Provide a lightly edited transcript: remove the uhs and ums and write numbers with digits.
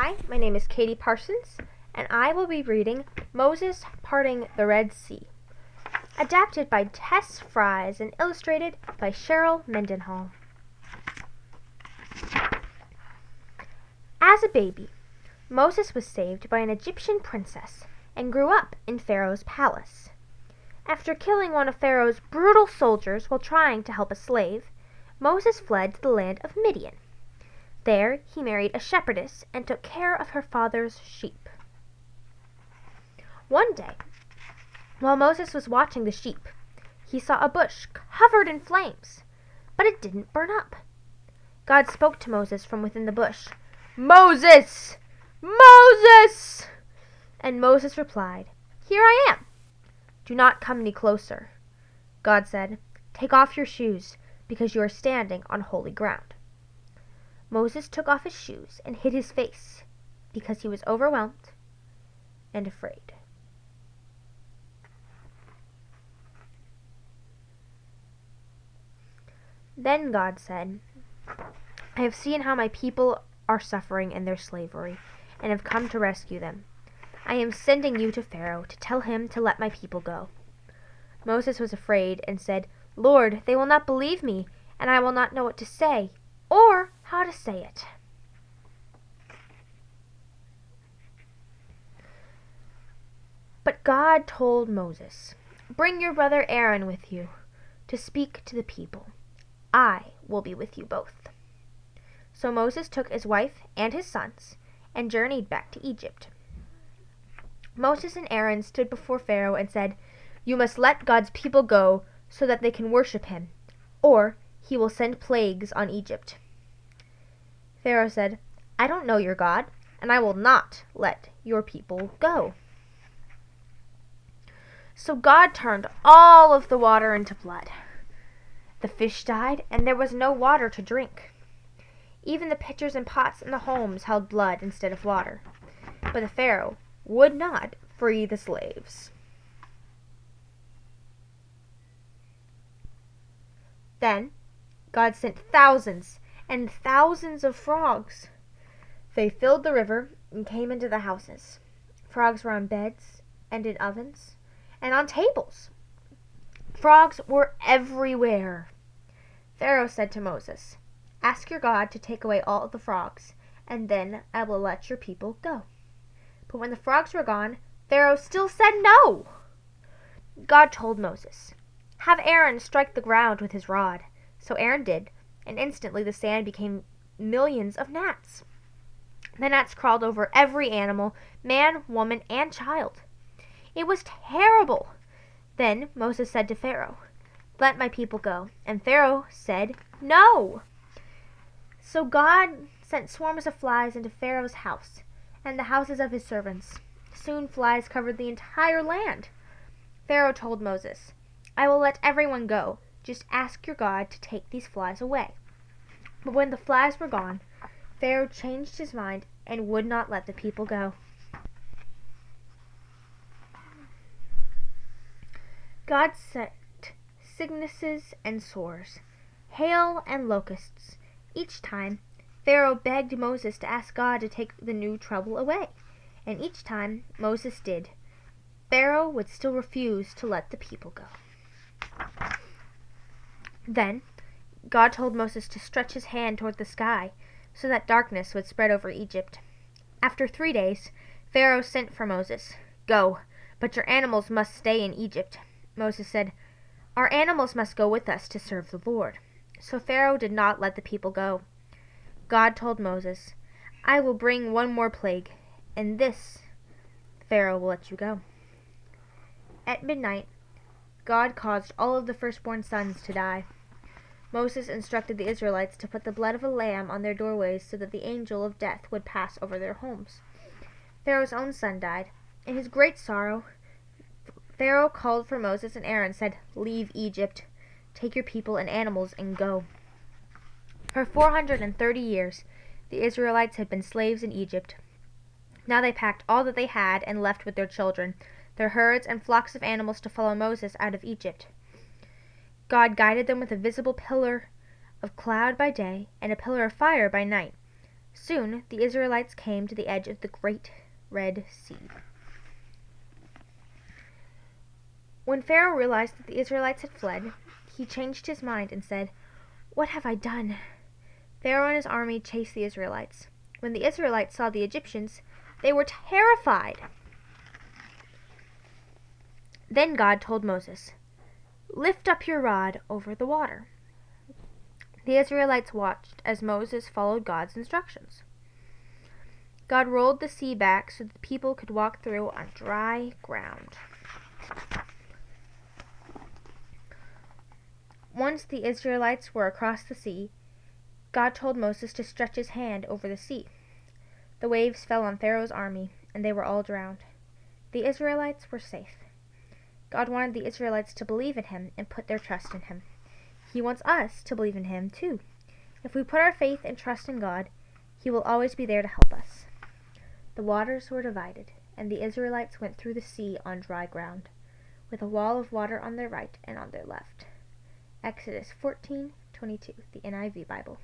Hi, my name is Katie Parsons, and I will be reading Moses Parting the Red Sea, adapted by Tess Fries and illustrated by Cheryl Mendenhall. As a baby, Moses was saved by an Egyptian princess and grew up in Pharaoh's palace. After killing one of Pharaoh's brutal soldiers while trying to help a slave, Moses fled to the land of Midian. There he married a shepherdess and took care of her father's sheep. One day, while Moses was watching the sheep, he saw a bush covered in flames, but it didn't burn up. God spoke to Moses from within the bush, "Moses! Moses!" And Moses replied, "Here I am." "Do not come any closer." God said, "Take off your shoes, because you are standing on holy ground." Moses took off his shoes and hid his face, because he was overwhelmed and afraid. Then God said, "I have seen how my people are suffering in their slavery, and have come to rescue them. I am sending you to Pharaoh to tell him to let my people go." Moses was afraid and said, "Lord, they will not believe me, and I will not know what to say, or how to say it." But God told Moses, "Bring your brother Aaron with you to speak to the people. I will be with you both." So Moses took his wife and his sons and journeyed back to Egypt. Moses and Aaron stood before Pharaoh and said, "You must let God's people go so that they can worship him, or he will send plagues on Egypt." Pharaoh said, "I don't know your God, and I will not let your people go." So God turned all of the water into blood. The fish died, and there was no water to drink. Even the pitchers and pots in the homes held blood instead of water. But the Pharaoh would not free the slaves. Then God sent thousands and thousands of frogs. They filled the river and came into the houses. Frogs were on beds and in ovens and on tables. Frogs were everywhere. Pharaoh said to Moses, "Ask your God to take away all of the frogs, and then I will let your people go." But when the frogs were gone, Pharaoh still said no. God told Moses, "Have Aaron strike the ground with his rod." So Aaron did, and instantly the sand became millions of gnats. The gnats crawled over every animal, man, woman, and child. It was terrible. Then Moses said to Pharaoh, "Let my people go." And Pharaoh said no. So God sent swarms of flies into Pharaoh's house and the houses of his servants. Soon flies covered the entire land. Pharaoh told Moses, "I will let everyone go. Just ask your God to take these flies away." But when the flies were gone, Pharaoh changed his mind and would not let the people go. God sent sicknesses and sores, hail and locusts. Each time, Pharaoh begged Moses to ask God to take the new trouble away, and each time Moses did, Pharaoh would still refuse to let the people go. Then God told Moses to stretch his hand toward the sky so that darkness would spread over Egypt. After 3 days, Pharaoh sent for Moses. "Go, but your animals must stay in Egypt." Moses said, "Our animals must go with us to serve the Lord." So Pharaoh did not let the people go. God told Moses, "I will bring one more plague, and this Pharaoh will let you go." At midnight, God caused all of the firstborn sons to die. Moses instructed the Israelites to put the blood of a lamb on their doorways so that the angel of death would pass over their homes. Pharaoh's own son died. In his great sorrow, Pharaoh called for Moses and Aaron and said, "Leave Egypt. Take your people and animals and go." For 430 years, the Israelites had been slaves in Egypt. Now they packed all that they had and left with their children, their herds and flocks of animals to follow Moses out of Egypt. God guided them with a visible pillar of cloud by day and a pillar of fire by night, Soon the Israelites came to the edge of the great Red Sea. When Pharaoh realized that the Israelites had fled, he changed his mind and said, "What have I done?" Pharaoh and his army chased the Israelites. When the Israelites saw the Egyptians, they were terrified. Then God told Moses, "Lift up your rod over the water." The Israelites watched as Moses followed God's instructions. God rolled the sea back so that the people could walk through on dry ground. Once the Israelites were across the sea, God told Moses to stretch his hand over the sea. The waves fell on Pharaoh's army, and they were all drowned. The Israelites were safe. God wanted the Israelites to believe in him and put their trust in him. He wants us to believe in him, too. If we put our faith and trust in God, he will always be there to help us. The waters were divided, and the Israelites went through the sea on dry ground, with a wall of water on their right and on their left. Exodus 14:22, the NIV Bible.